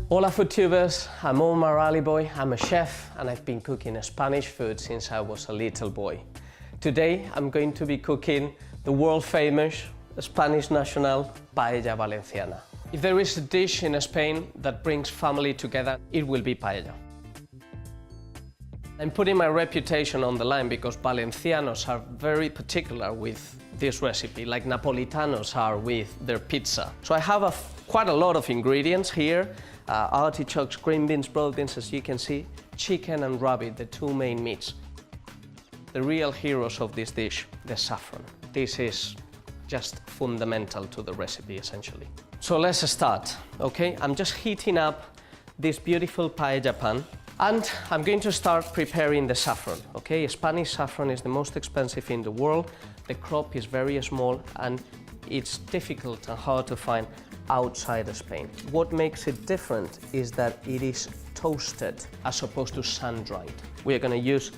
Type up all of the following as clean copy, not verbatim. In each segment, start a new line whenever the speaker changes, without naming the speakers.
Hola food tubers, I'm Omar Allibhoy, I'm a chef and I've been cooking Spanish food since I was a little boy. Today I'm going to be cooking the world famous Spanish national Paella Valenciana. If there is a dish in Spain that brings family together, it will be paella. I'm putting my reputation on the line because Valencianos are very particular with this recipe, like Napolitanos are with their pizza. So I have quite a lot of ingredients here. Artichokes, green beans, broad beans, as you can see, chicken and rabbit, the two main meats. The real heroes of this dish, the saffron. This is just fundamental to the recipe, essentially. So let's start, okay? I'm just heating up this beautiful paella pan, and I'm going to start preparing the saffron, okay? Spanish saffron is the most expensive in the world. The crop is very small and it's difficult and hard to find outside of Spain. What makes it different is that it is toasted as opposed to sun-dried. We are going to use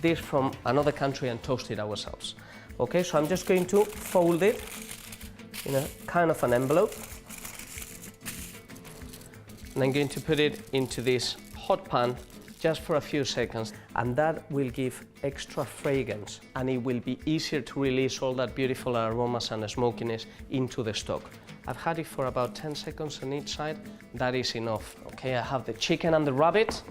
this from another country and toast it ourselves. Okay, so I'm just going to fold it in a kind of an envelope. And I'm going to put it into this hot pan just for a few seconds, and that will give extra fragrance and it will be easier to release all that beautiful aromas and smokiness into the stock. I've had it for about 10 seconds on each side. That is enough. Okay, I have the chicken and the rabbit.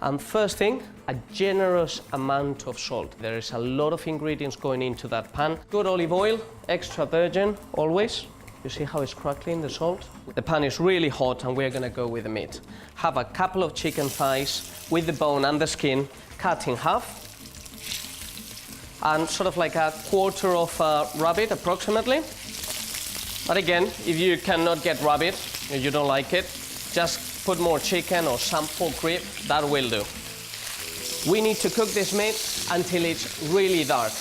And first thing, a generous amount of salt. There is a lot of ingredients going into that pan. Good olive oil, extra virgin, always. You see how it's crackling, the salt? The pan is really hot and we're gonna go with the meat. Have a couple of chicken thighs with the bone and the skin cut in half. And sort of like a quarter of a rabbit, approximately. But again, if you cannot get rabbit, if you don't like it, just put more chicken or some pork rib, that will do. We need to cook this meat until it's really dark.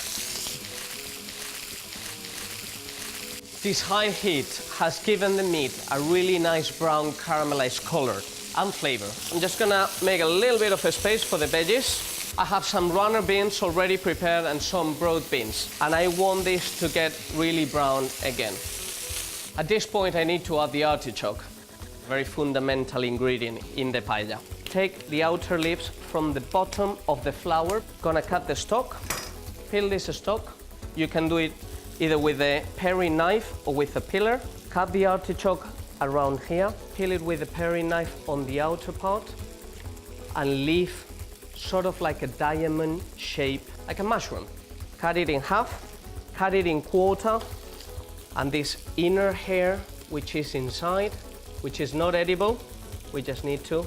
This high heat has given the meat a really nice brown caramelized color and flavor. I'm just gonna make a little bit of a space for the veggies. I have some runner beans already prepared and some broad beans, and I want this to get really brown again. At this point, I need to add the artichoke, very fundamental ingredient in the paella. Take the outer leaves from the bottom of the flour. Gonna cut the stalk, peel this stalk. You can do it either with a paring knife or with a peeler. Cut the artichoke around here, peel it with a paring knife on the outer part, and leave sort of like a diamond shape, like a mushroom. Cut it in half, cut it in quarter, and this inner hair, which is inside, which is not edible, we just need to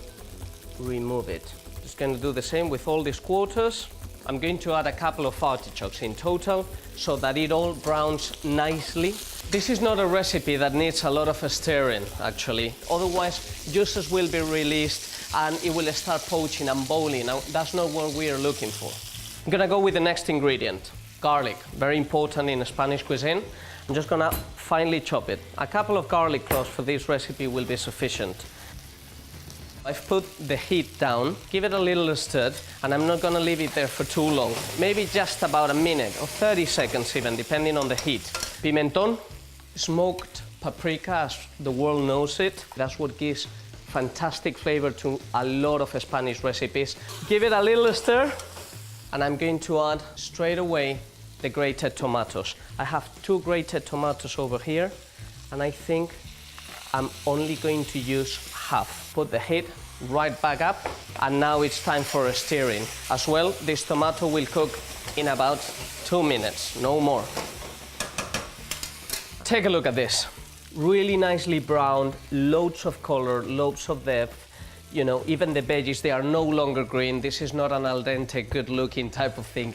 remove it. Just going to do the same with all these quarters. I'm going to add a couple of artichokes in total so that it all browns nicely. This is not a recipe that needs a lot of stirring, actually. Otherwise, juices will be released and it will start poaching and boiling. Now, that's not what we are looking for. I'm gonna go with the next ingredient, garlic. Very important in Spanish cuisine. I'm just gonna finely chop it. A couple of garlic cloves for this recipe will be sufficient. I've put the heat down, give it a little stir, and I'm not gonna leave it there for too long. Maybe just about a minute or 30 seconds even, depending on the heat. Pimentón, smoked paprika, as the world knows it. That's what gives fantastic flavor to a lot of Spanish recipes. Give it a little stir, and I'm going to add straight away the grated tomatoes. I have 2 grated tomatoes over here, and I think I'm only going to use half. Put the heat right back up, and now it's time for a stirring. As well, this tomato will cook in about 2 minutes, no more. Take a look at this. Really nicely browned, loads of color, loads of depth. You know, even the veggies, they are no longer green. This is not an al dente, good looking type of thing.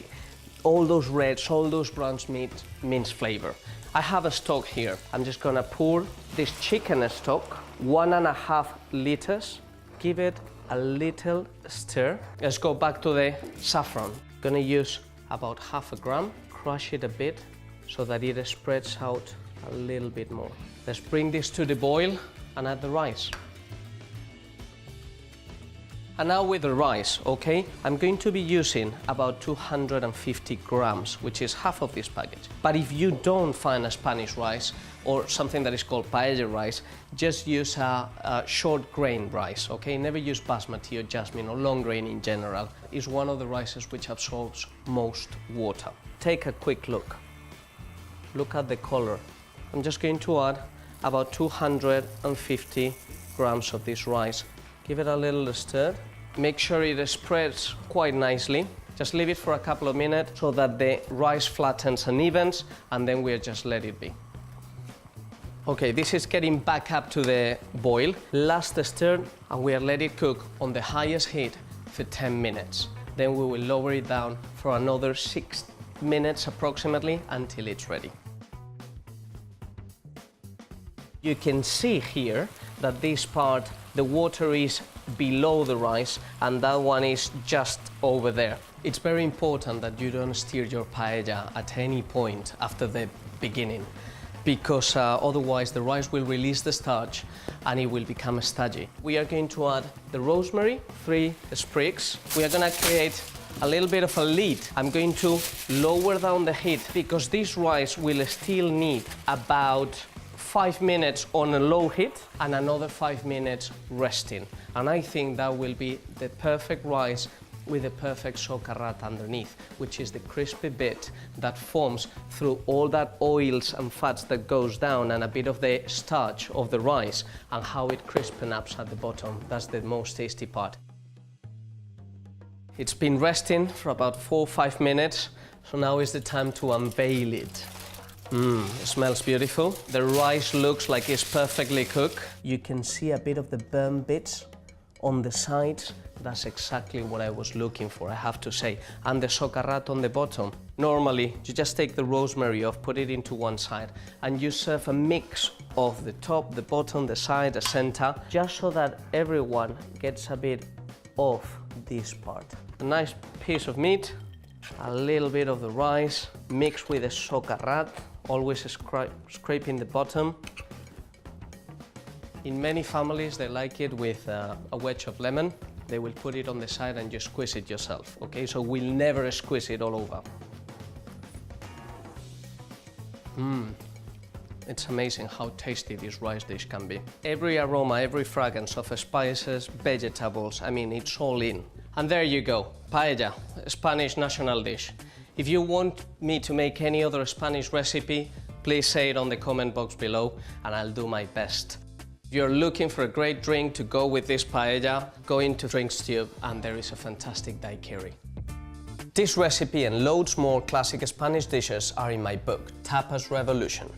All those reds, all those browns means flavor. I have a stock here. I'm just gonna pour this chicken stock, 1.5 liters. Give it a little stir. Let's go back to the saffron. Gonna use about 1/2 gram, crush it a bit so that it spreads out a little bit more. Let's bring this to the boil and add the rice. And now with the rice, okay? I'm going to be using about 250 grams, which is half of this package. But if you don't find a Spanish rice or something that is called paella rice, just use a short grain rice, okay? Never use basmati or jasmine or long grain in general. It's one of the rices which absorbs most water. Take a quick look. Look at the color. I'm just going to add about 250 grams of this rice. Give it a little stir. Make sure it spreads quite nicely. Just leave it for a couple of minutes so that the rice flattens and evens, and then we'll just let it be. Okay, this is getting back up to the boil. Last stir, and we'll let it cook on the highest heat for 10 minutes. Then we will lower it down for another 6 minutes approximately until it's ready. You can see here that this part, the water is below the rice and that one is just over there. It's very important that you don't stir your paella at any point after the beginning, because otherwise the rice will release the starch and it will become stodgy. We are going to add the rosemary, 3 sprigs. We are going to create a little bit of a lid. I'm going to lower down the heat because this rice will still need about 5 minutes on a low heat and another 5 minutes resting. And I think that will be the perfect rice with the perfect socarrat underneath, which is the crispy bit that forms through all that oils and fats that goes down and a bit of the starch of the rice and how it crispens up at the bottom. That's the most tasty part. It's been resting for about 4 or 5 minutes, so now is the time to unveil it. It smells beautiful. The rice looks like it's perfectly cooked. You can see a bit of the burnt bits on the sides. That's exactly what I was looking for, I have to say. And the socarrat on the bottom. Normally, you just take the rosemary off, put it into one side, and you serve a mix of the top, the bottom, the side, the center, just so that everyone gets a bit of this part. A nice piece of meat, a little bit of the rice, mixed with the socarrat, always scraping the bottom. In many families, they like it with a wedge of lemon. They will put it on the side and you squeeze it yourself, okay? So we'll never squeeze it all over. It's amazing how tasty this rice dish can be. Every aroma, every fragrance of spices, vegetables, I mean, it's all in. And there you go, paella, a Spanish national dish. If you want me to make any other Spanish recipe, please say it on the comment box below and I'll do my best. If you're looking for a great drink to go with this paella, go into DrinksTube and there is a fantastic daiquiri. This recipe and loads more classic Spanish dishes are in my book, Tapas Revolution.